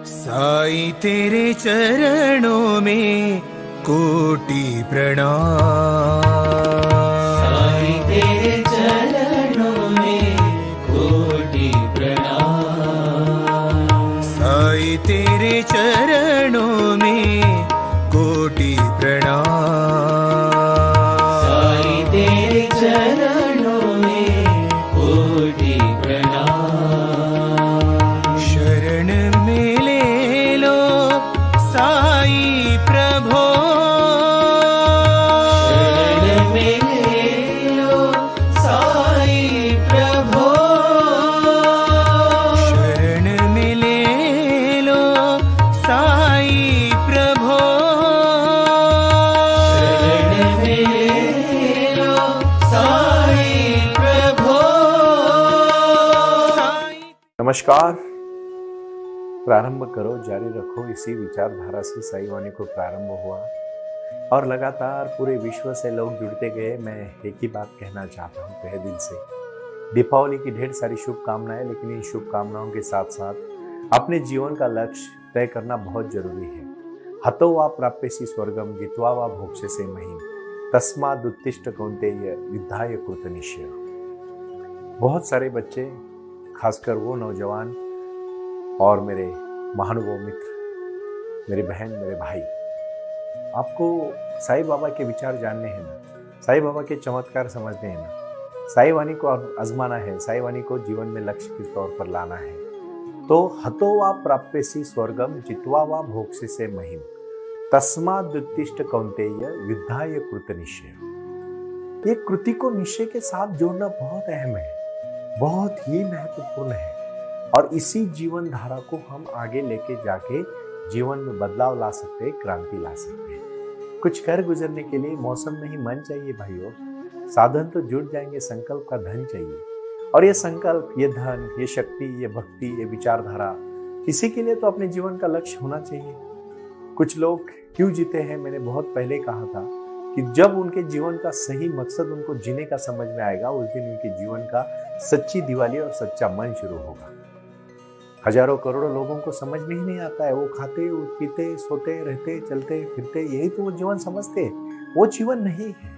साईं तेरे चरणों में कोटि प्रणाम। साईं तेरे चरणों में कोटि प्रणाम। साईं तेरे चरणों में कोटि प्रणाम। साईं तेरे चरणों में कोटि प्रणाम। शरण में ले लो साईं प्रभो। शरण में ले लो साईं प्रभो। शरण में ले लो साईं प्रभो। शरण में ले लो साईं प्रभो। नमस्कार। प्रारंभ करो, जारी रखो, इसी विचारधारा से साई वाणी को प्रारंभ हुआ और लगातार पूरे विश्व से लोग जुड़ते गए। मैं एक ही बात कहना चाहता हूँ तहे दिल से, दीपावली की ढेर सारी शुभकामनाएं, लेकिन इन शुभकामनाओं के साथ साथ अपने जीवन का लक्ष्य तय करना बहुत जरूरी है। हतो वा प्राप्यसि स्वर्गम जित्वा वा भोक्ष्यसे महीम तस्माद् उत्तिष्ठ कौन्तेय युद्धाय कृतनिश्चय। बहुत सारे बच्चे, खासकर वो नौजवान और मेरे महानुभाव मित्र, मेरी बहन, मेरे भाई, आपको साईं बाबा के विचार जानने हैं ना, साईं बाबा के चमत्कार समझने हैं ना, साईं वाणी को आजमाना है, साईं वाणी को जीवन में लक्ष्य के तौर पर लाना है, तो हतो वा प्राप्यसि स्वर्गम जित्वा वा भोक्ष्यसे महीम तस्माद् उत्तिष्ठ कौन्तेय युद्धाय कृतनिश्चय। ये कृति को निश्चय के साथ जोड़ना बहुत अहम है, बहुत ही महत्वपूर्ण है, और इसी जीवन धारा को हम आगे लेके जाके जीवन में बदलाव ला सकते हैं, क्रांति ला सकते हैं। कुछ कर गुजरने के लिए मौसम नहीं, मन चाहिए भाइयों। साधन तो जुट जाएंगे, संकल्प का धन चाहिए। और ये संकल्प, ये धन, ये शक्ति, ये भक्ति, ये विचारधारा, इसी के लिए तो अपने जीवन का लक्ष्य होना चाहिए। कुछ लोग क्यों जीते हैं, मैंने बहुत पहले कहा था कि जब उनके जीवन का सही मकसद उनको जीने का समझ में आएगा, उस दिन उनके जीवन का सच्ची दिवाली और सच्चा मन शुरू होगा। हजारों करोड़ों लोगों को समझ में ही नहीं आता है। वो खाते, पीते, सोते, रहते, चलते फिरते, यही तो वो जीवन समझते हैं। वो जीवन नहीं है।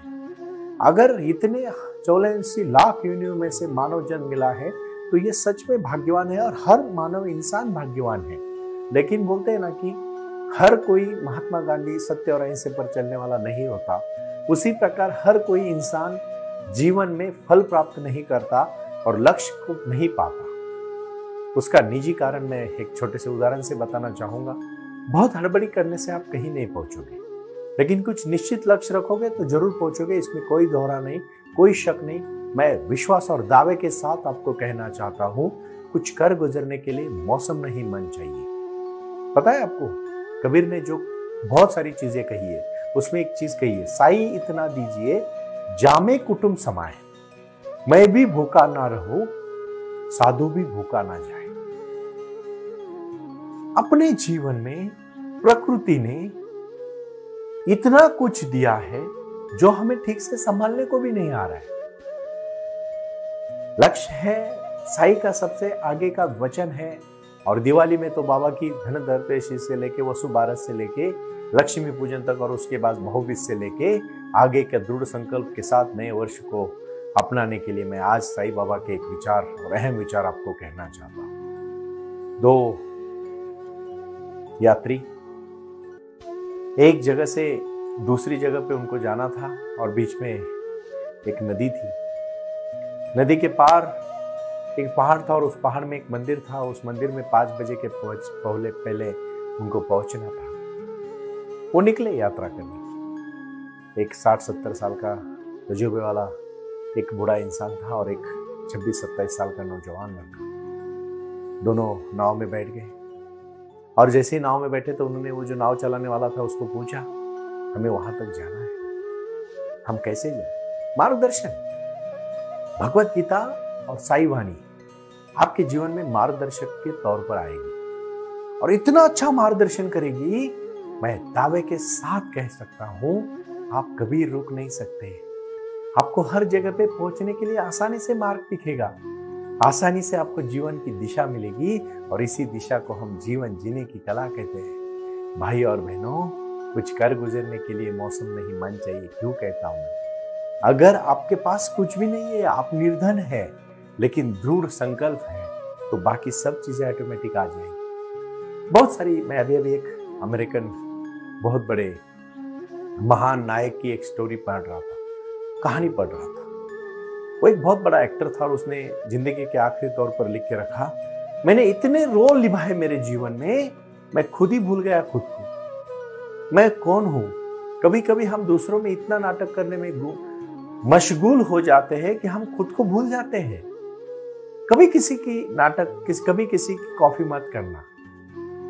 अगर इतने 84 लाख योनियों में से मानव जन्म मिला है तो ये सच में भाग्यवान है, और हर मानव इंसान भाग्यवान है। लेकिन बोलते हैं ना कि हर कोई महात्मा गांधी सत्य और अहिंसा पर चलने वाला नहीं होता, उसी प्रकार हर कोई इंसान जीवन में फल प्राप्त नहीं करता और लक्ष्य को नहीं पाता। उसका निजी कारण मैं एक छोटे से उदाहरण से बताना चाहूंगा। बहुत हड़बड़ी करने से आप कहीं नहीं पहुंचोगे, लेकिन कुछ निश्चित लक्ष्य रखोगे तो जरूर पहुंचोगे, इसमें कोई दोहरा नहीं, कोई शक नहीं। मैं विश्वास और दावे के साथ आपको कहना चाहता हूं, कुछ कर गुजरने के लिए मौसम नहीं, मन चाहिए। पता है आपको, कबीर ने जो बहुत सारी चीजें कही है, उसमें एक चीज कही है, साई इतना दीजिए जामे कुटुंब समाए, मैं भी भूखा ना रहूं, साधु भी भूखा ना जाए। अपने जीवन में प्रकृति ने इतना कुछ दिया है जो हमें ठीक से संभालने को भी नहीं आ रहा है। लक्ष्य है, साईं का सबसे आगे का वचन है, और दिवाली में तो बाबा की धनतेरस से लेके वसु बारस से लेके लक्ष्मी पूजन तक, और उसके बाद भाऊबीज से लेके आगे के दृढ़ संकल्प के साथ नए वर्ष को अपनाने के लिए मैं आज साईं बाबा के एक विचार और अहम विचार आपको कहना चाहता हूं। दो यात्री एक जगह से दूसरी जगह पे उनको जाना था, और बीच में एक नदी थी। नदी के पार एक पहाड़ था, और उस पहाड़ में एक मंदिर था। उस मंदिर में 5 बजे के पहले उनको पहुंचना था। वो निकले यात्रा करने। एक 60-70 साल का तजुर्बे वाला एक बूढ़ा इंसान था, और एक 26-27 साल का नौजवान लड़का। दोनों नाव में बैठ गए, और जैसे ही नाव में बैठे तो उन्होंने वो जो नाव चलाने वाला था उसको पूछा, हमें वहां तक जाना है, हम कैसे जाए? मार्गदर्शन। भगवत गीता और साईं वाणी आपके जीवन में मार्गदर्शक के तौर पर आएगी, और इतना अच्छा मार्गदर्शन करेगी, मैं दावे के साथ कह सकता हूं, आप कभी रुक नहीं सकते। आपको हर जगह पे पहुंचने के लिए आसानी से मार्ग दिखेगा। आसानी से आपको जीवन की दिशा मिलेगी और इसी दिशा को हम जीवन जीने की कला कहते हैं। भाई और बहनों, कुछ कर गुजरने के लिए मौसम नहीं मन चाहिए, क्यों कहता हूं मैं। अगर आपके पास कुछ भी नहीं है, आप निर्धन है, लेकिन दृढ़ संकल्प है, तो बाकी सब चीजें ऑटोमेटिक आ जाएंगी। बहुत सारी, मैं अभी एक अमेरिकन बहुत बड़े महान नायक की एक स्टोरी पढ़ रहा था, कहानी पढ़ रहा था। वो एक बहुत बड़ा एक्टर था और उसने जिंदगी के आखिरी तौर पर लिख के रखा, मैंने इतने रोल निभाए मेरे जीवन में, मैं खुद ही भूल गया खुद को, मैं कौन हूं। कभी कभी हम दूसरों में इतना नाटक करने में मशगूल हो जाते हैं कि हम खुद को भूल जाते हैं। कभी किसी की कभी किसी की कॉपी मत करना।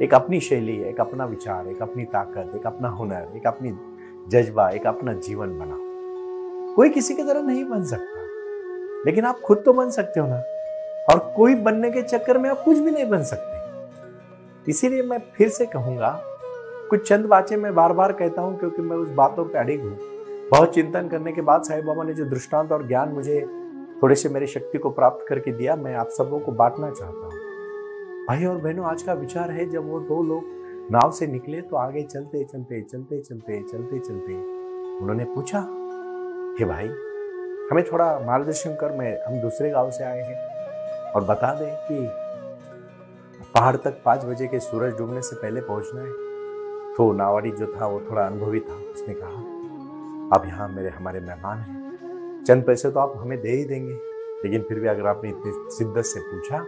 एक अपनी शैली, एक अपना विचार, एक अपनी ताकत, एक अपना हुनर, एक अपनी जज्बा, एक अपना जीवन बनाओ। कोई किसी की तरह नहीं बन सकता, लेकिन आप खुद तो बन सकते हो ना। और कोई बनने के चक्कर में आप कुछ भी नहीं बन सकते। इसीलिए मैं फिर से कहूंगा, कुछ चंद बातें मैं बार बार कहता हूं क्योंकि मैं उस बातों पे अड़िग हूं। बहुत चिंतन करने के बाद साईं बाबा ने जो दृष्टांत और ज्ञान मुझे थोड़े से मेरी शक्ति को प्राप्त करके दिया, मैं आप सबों को बांटना चाहता हूँ। भाई और बहनों, आज का विचार है, जब वो दो लोग नाव से निकले तो आगे चलते चलते चलते चलते चलते चलते उन्होंने पूछा, हे भाई, हमें थोड़ा मार्गदर्शन कर, हम दूसरे गांव से आए हैं और बता दें कि पहाड़ तक 5 बजे के सूरज डूबने से पहले पहुंचना है। तो नावाड़ी जो था वो थोड़ा अनुभवी था, उसने कहा, आप यहाँ हमारे मेहमान हैं, चंद पैसे तो आप हमें दे ही देंगे, लेकिन फिर भी अगर आपने इतनी शिद्दत से पूछा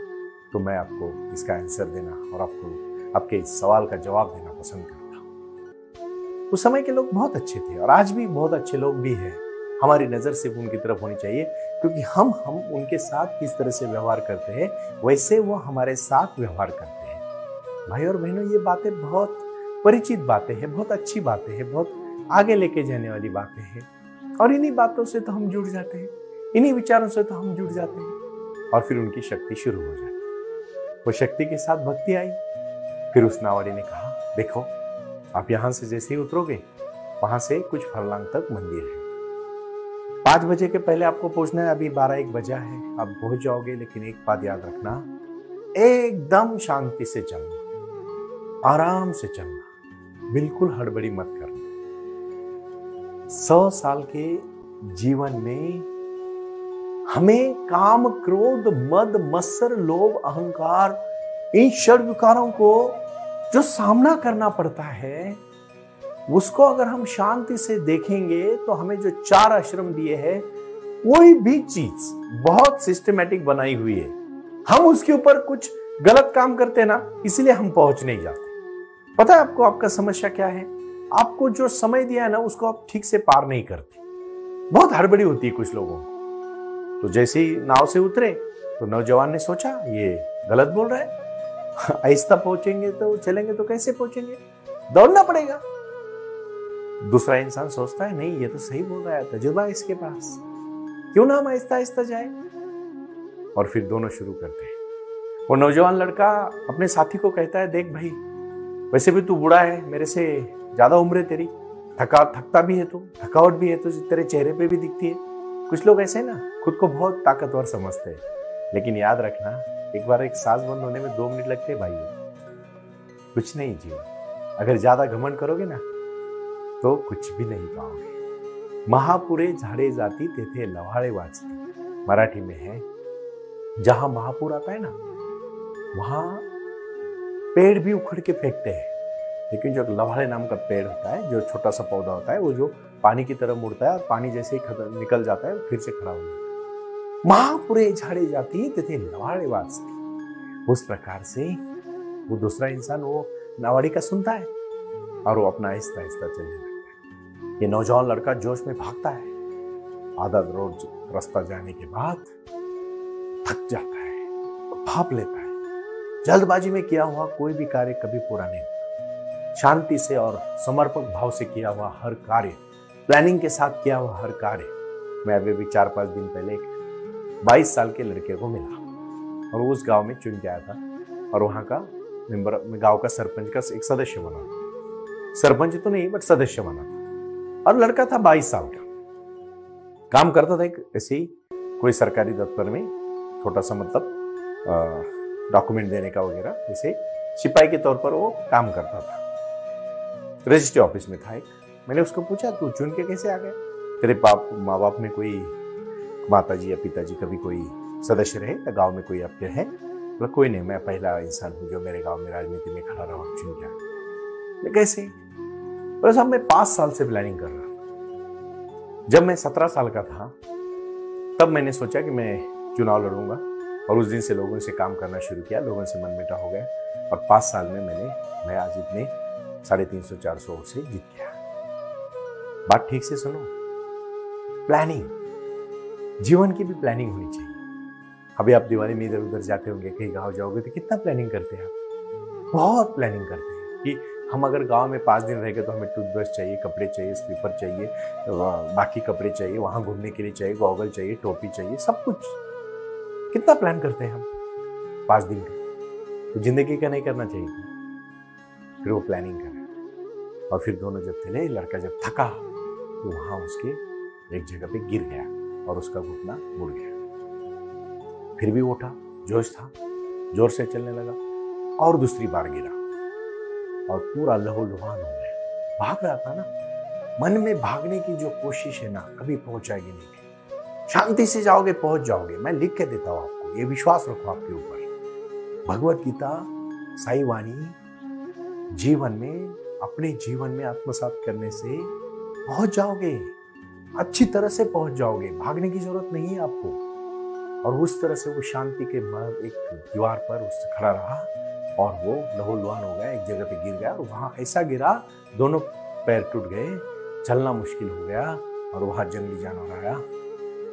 तो मैं आपको इसका आंसर देना और आपको आपके इस सवाल का जवाब देना पसंद करता हूँ। उस समय के लोग बहुत अच्छे थे और आज भी बहुत अच्छे लोग भी हैं। हमारी नजर सिर्फ उनकी तरफ होनी चाहिए, क्योंकि हम उनके साथ किस तरह से व्यवहार करते हैं वैसे वो हमारे साथ व्यवहार करते हैं। भाई और बहनों, ये बातें बहुत परिचित बातें हैं, बहुत अच्छी बातें हैं, बहुत आगे लेके जाने वाली बातें हैं। और इन्हीं बातों से तो हम जुड़ जाते हैं, इन्हीं विचारों से तो हम जुड़ जाते हैं और फिर उनकी शक्ति शुरू हो जाती है। वो शक्ति के साथ भक्ति आई। फिर उस नावारी ने कहा, देखो, आप यहां से जैसे ही उतरोगे वहां से कुछ फरलांग तक मंदिर है। 5 बजे के पहले आपको पहुंचना है, अभी 12-1 बजा है, आप पहुंच जाओगे, लेकिन एक बात याद रखना, एकदम शांति से चलना, आराम से चलना, बिल्कुल हड़बड़ी मत करना। 100 साल के जीवन में हमें काम, क्रोध, मद, मत्सर, लोभ, अहंकार, इन षड विकारों को जो सामना करना पड़ता है, उसको अगर हम शांति से देखेंगे तो हमें जो 4 आश्रम दिए हैं, कोई भी चीज बहुत सिस्टमैटिक बनाई हुई है। हम उसके ऊपर कुछ गलत काम करते हैं ना, इसलिए हम पहुंच नहीं जाते। पता है आपको आपका समस्या क्या है? आपको जो समय दिया है ना, उसको आप ठीक से पार नहीं करते। बहुत हड़बड़ी होती है कुछ लोगों को। तो जैसे ही नाव से उतरे तो नौजवान ने सोचा, ये गलत बोल रहा है, आहिस्ता पहुंचेंगे तो चलेंगे तो कैसे पहुंचेंगे, दौड़ना पड़ेगा। दूसरा इंसान सोचता है, नहीं ये तो सही बोल रहा है, तजुर्बा इसके पास, क्यों ना हम आहिस्ता आहिस्ता जाए। और फिर दोनों शुरू करते हैं। वो नौजवान लड़का अपने साथी को कहता है, देख भाई, वैसे भी तू बूढ़ा है, मेरे से ज्यादा उम्र है तेरी, थकता भी है तू, थकावट भी है तो तेरे चेहरे पे भी दिखती है। कुछ लोग ऐसे ना खुद को बहुत ताकतवर समझते हैं, लेकिन याद रखना, एक बार एक सांस बंद होने में 2 मिनट लगते हैं भाई, कुछ नहीं जीवन। अगर ज्यादा घमंड करोगे ना तो कुछ भी नहीं पाओगे। महापुरे झाडे जाती तेथे लव्हाळे वाचती, मराठी में है, जहां महापुर आता है ना, वहां पेड़ भी उखड़ के फेंकते हैं, लेकिन जो लव्हाळे नाम का पेड़ होता है, जो छोटा सा पौधा होता है, वो जो पानी की तरफ मुड़ता है और पानी जैसे ही निकल जाता है फिर से खड़ा हो जाता है। महापुरे झाड़े जाती तेथे लव्हाळे वाचती। उस प्रकार से वो दूसरा इंसान वो नावाड़ी का सुनता है और वो अपना आहिस्ता आहिस्ता चलने लगता है। ये नौजवान लड़का जोश में भागता है, आधा रोड रास्ता जाने के बाद थक जाता है, भाप लेता है। जल्दबाजी में किया हुआ कोई भी कार्य कभी पूरा नहीं होता। शांति से और समर्पक भाव से किया हुआ हर कार्य, प्लानिंग के साथ किया हुआ हर कार्य। मैं अभी भी 4-5 दिन पहले एक 22 साल के लड़के को मिला और उस गांव में चुन के आया था और वहां का मेंबर, गांव का सरपंच का एक सदस्य बना था। सरपंच तो नहीं बट सदस्य बना था और लड़का था 22 साल का, काम करता था एक ऐसे ही कोई सरकारी दफ्तर में, छोटा सा मतलब डॉक्यूमेंट देने का वगैरह, जैसे सिपाही के तौर पर वो काम करता था। रजिस्ट्री ऑफिस में था एक। मैंने उसको पूछा तू चुन के कैसे आ गया, तेरे माँ बाप में कोई माता जी या पिताजी कभी कोई सदस्य रहे या गांव में कोई आपके है? बोला कोई नहीं, मैं पहला इंसान हूँ जो मेरे गांव में राजनीति में खड़ा रहा और चुन गया। कैसे? बोला साहब मैं 5 साल से प्लानिंग कर रहा था। जब मैं 17 साल का था तब मैंने सोचा कि मैं चुनाव लड़ूंगा और उस दिन से लोगों से काम करना शुरू किया, लोगों से मनमेटा हो गया और 5 साल में मैं आज इतने 350-400 वोट से जीत गया। बात ठीक से सुनो, प्लानिंग, जीवन की भी प्लानिंग होनी चाहिए। अभी आप दिवाली में इधर उधर जाते होंगे, कहीं गांव जाओगे तो कितना प्लानिंग करते हैं आप, बहुत प्लानिंग करते हैं कि हम अगर गांव में 5 दिन रहेंगे तो हमें टूथब्रश चाहिए, कपड़े चाहिए, स्लीपर चाहिए, बाकी कपड़े चाहिए, वहां घूमने के लिए चाहिए, गॉगल चाहिए, टोपी चाहिए, सब कुछ। कितना प्लान करते हैं हम 5 दिन का, तो जिंदगी का नहीं करना चाहिए। फिर वो प्लानिंग करे और फिर दोनों जब चले, लड़का जब थका तो वहां उसके एक जगह पे गिर गया और उसका घुटना मुड़ गया। फिर भी उठा, जोश था, जोर से चलने लगा और दूसरी बार गिरा और पूरा लहूलुहान हो गया। भाग रहा था ना, मन में भागने की जो कोशिश है ना, कभी पहुंचाएगी नहीं। शांति से जाओगे, पहुंच जाओगे। मैं लिख के देता हूं आपको, ये विश्वास रखो आपके ऊपर। भगवत गीता, साई वाणी जीवन में, अपने जीवन में आत्मसात करने से पहुंच जाओगे, अच्छी तरह से पहुंच जाओगे। भागने की जरूरत नहीं है आपको। और उस तरह से वो शांति के एक दीवार पर उससे खड़ा रहा और वो लहूलुहान हो गया, एक जगह पे गिर गया और वहां ऐसा गिरा दोनों पैर टूट गए, चलना मुश्किल हो गया और वहां जंगली जानवर आया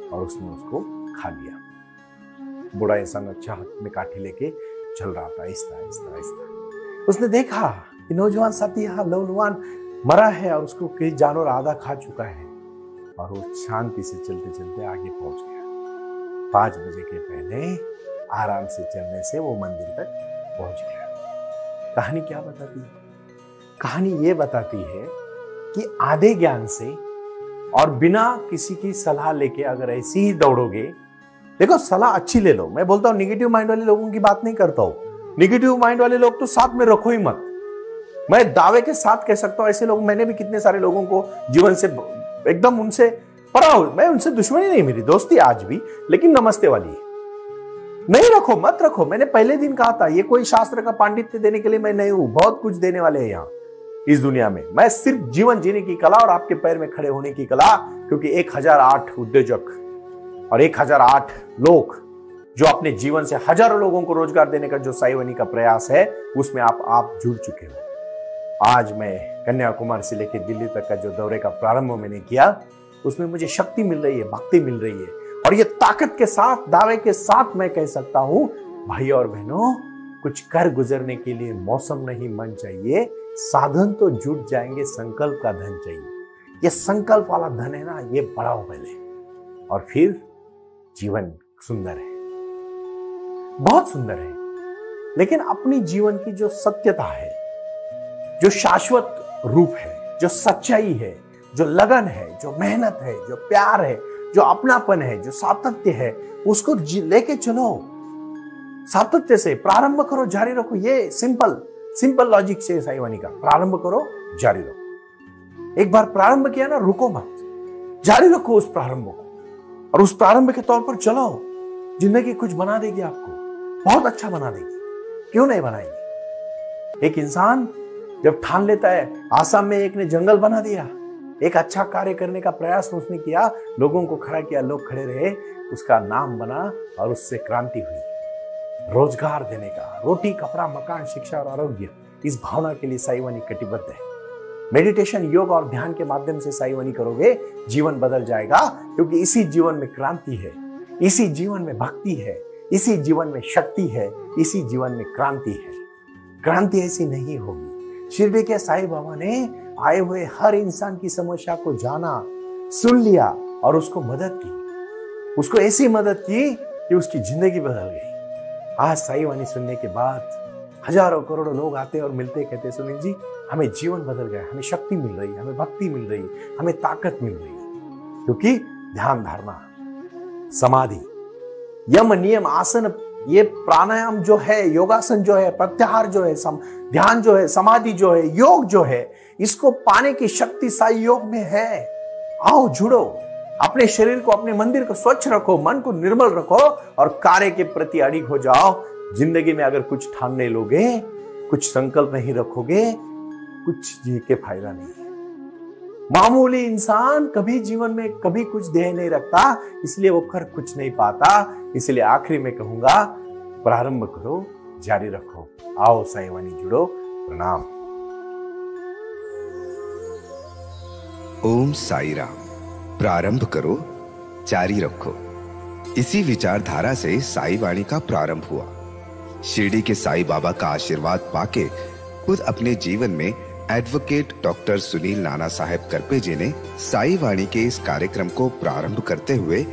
और उसने उसको खा लिया। बूढ़ा इंसान अच्छा हाथ में काठी लेके चल रहा था, आहिस्ता आहिस्ता आहिस्ता। उसने देखा कि नौजवान साथी यहाँ लहूलुहान मरा है और उसको कई जानवर आधा खा चुका है और वो शांति से चलते चलते आगे पहुंच गया। 5 बजे के पहले आराम से चलने से वो मंदिर तक पहुंच गया। कहानी क्या बताती है? कहानी ये बताती है कि आधे ज्ञान से और बिना किसी की सलाह लेके अगर ऐसे ही दौड़ोगे, देखो सलाह अच्छी ले लो। मैं बोलता हूं निगेटिव माइंड वाले लोगों की बात नहीं करता हूं। निगेटिव माइंड वाले लोग तो साथ में रखो ही मत। मैं दावे के साथ कह सकता हूं ऐसे लोग, मैंने भी कितने सारे लोगों को जीवन से एकदम उनसे परा हो, मैं उनसे दुश्मनी नहीं, मेरी दोस्ती आज भी, लेकिन नमस्ते वाली नहीं रखो, मत रखो। मैंने पहले दिन कहा था ये कोई शास्त्र का पांडित्य देने के लिए मैं नहीं हूं, बहुत कुछ देने वाले हैं यहाँ इस दुनिया में। मैं सिर्फ जीवन जीने की कला और आपके पैर में खड़े होने की कला, क्योंकि 1008 उद्योजक और 1008 लोग जो अपने जीवन से हजारों लोगों को रोजगार देने का जो साई वाणी का प्रयास है, उसमें आप जुड़ चुके हो। आज मैं कन्याकुमारी से लेकर दिल्ली तक का जो दौरे का प्रारंभ मैंने किया, उसमें मुझे शक्ति मिल रही है, भक्ति मिल रही है और ये ताकत के साथ, दावे के साथ मैं कह सकता हूं, भाई और बहनों, कुछ कर गुजरने के लिए मौसम नहीं मन चाहिए, साधन तो जुट जाएंगे, संकल्प का धन चाहिए। ये संकल्प वाला धन है ना, ये बढ़ाओ पहले और फिर जीवन सुंदर है, बहुत सुंदर है। लेकिन अपनी जीवन की जो सत्यता है, जो शाश्वत रूप है, जो सच्चाई है, जो लगन है, जो मेहनत है, जो प्यार है, जो अपनापन है, जो सातत्य है, उसको लेके चलो। सातत्य से प्रारंभ करो, जारी रखो। ये सिंपल लॉजिक से साई वाणी का, प्रारंभ करो, जारी रखो। एक बार प्रारंभ किया ना, रुको मत, जारी रखो उस प्रारंभ को और उस प्रारंभ के तौर पर चलो। जिंदगी कुछ बना देगी आपको, बहुत अच्छा बना देगी, क्यों नहीं बनाएगी। एक इंसान जब ठान लेता है, आसाम में एक ने जंगल बना दिया, एक अच्छा कार्य करने का प्रयास उसने किया, लोगों को खड़ा किया, लोग खड़े रहे, उसका नाम बना और उससे क्रांति हुई। रोजगार देने का, रोटी, कपड़ा, मकान, शिक्षा और आरोग्य, इस भावना के लिए साई वाणी कटिबद्ध है। मेडिटेशन, योग और ध्यान के माध्यम से साई वाणी करोगे, जीवन बदल जाएगा, क्योंकि इसी जीवन में क्रांति है, इसी जीवन में भक्ति है, इसी जीवन में शक्ति है, इसी जीवन में क्रांति है। क्रांति ऐसी नहीं होगी। शिरडी के साईं बाबा ने आए हुए हर इंसान की समस्या को जाना, सुन लिया और उसको मदद की, उसको ऐसी मदद की कि उसकी जिंदगी बदल गई। आज साई वाणी सुनने के बाद हजारों करोड़ों लोग आते और मिलते, कहते सुनील जी हमें जीवन बदल गया, हमें शक्ति मिल रही है, हमें भक्ति मिल रही है, हमें ताकत मिल रही है। क्योंकि ध्यान धारणा, समाधि, यम नियम आसन, ये प्राणायाम जो है, योगासन जो है, प्रत्याहार जो है, ध्यान जो है, समाधि जो है, योग जो है, इसको पाने की शक्ति साई योग में है। आओ जुड़ो, अपने शरीर को, अपने मंदिर को स्वच्छ रखो, मन को निर्मल रखो और कार्य के प्रति अड़िग हो जाओ। जिंदगी में अगर कुछ ठान नहीं लोगे, कुछ संकल्प नहीं रखोगे, कुछ जी के फायदा नहीं है। मामूली इंसान कभी जीवन में कभी कुछ ध्येय नहीं रखता, इसलिए वो कर कुछ नहीं पाता। इसलिए आखिरी में कहूंगा, प्रारंभ करो, जारी रखो। आओ साई वाणी जुड़ो। प्रणाम। ओम साई राम। प्रारंभ करो, जारी रखो। इसी विचारधारा से साई वाणी का प्रारंभ हुआ। शिरडी के साई बाबा का आशीर्वाद पाके खुद अपने जीवन में एडवोकेट डॉक्टर सुनील नाना साहेब करपे जी ने साई वाणी के इस कार्यक्रम को प्रारंभ करते हुए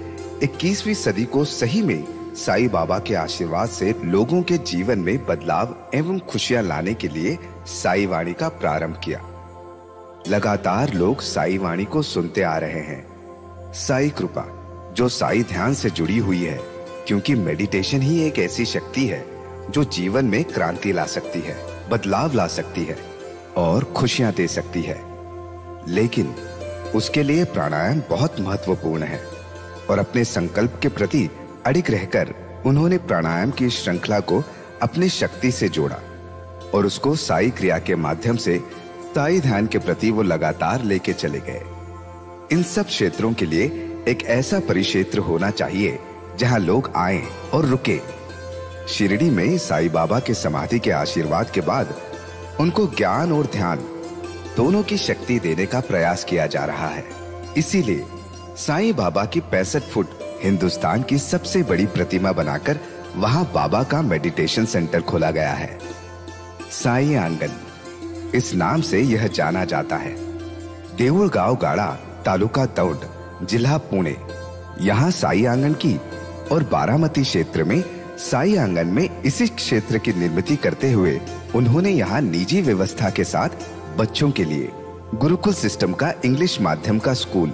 21वीं सदी को सही में साई बाबा के आशीर्वाद से लोगों के जीवन में बदलाव एवं खुशियां लाने के लिए साई वाणी का प्रारंभ किया। लगातार लोग साई वाणी को सुनते आ रहे हैं। साई कृपा जो साई ध्यान से जुड़ी हुई है, क्योंकि मेडिटेशन ही एक ऐसी शक्ति है जो जीवन में क्रांति ला सकती है, बदलाव ला सकती है और खुशियां दे सकती है। लेकिन उसके लिए प्राणायाम बहुत महत्वपूर्ण है और अपने संकल्प के प्रति अडिग रहकर उन्होंने प्राणायाम की श्रृंखला को अपनी शक्ति से जोड़ा और उसको साई क्रिया के माध्यम से साई ध्यान के प्रति वो लगातार लेके चले गए। इन सब क्षेत्रों के लिए एक ऐसा परिक्षेत्र होना चाहिए जहां लोग आएं और रुके। शिरडी में साई बाबा के समाधि के आशीर्वाद के बाद उनको ज्ञान और ध्यान दोनों की शक्ति देने का प्रयास किया जा रहा है। इसीलिए साईं बाबा की 65 फुट हिंदुस्तान की सबसे बड़ी प्रतिमा बनाकर वहां बाबा का मेडिटेशन सेंटर खोला गया है। साई आंगन, इस नाम से यह जाना जाता है। देऊळगाव गाड़ा, तालुका दौंड, जिला पुणे, यहाँ साई आंगन की और बारामती क्षेत्र में साई आंगन में इसी क्षेत्र की निर्मिति करते हुए उन्होंने यहाँ निजी व्यवस्था के साथ बच्चों के लिए गुरुकुल सिस्टम का इंग्लिश माध्यम का स्कूल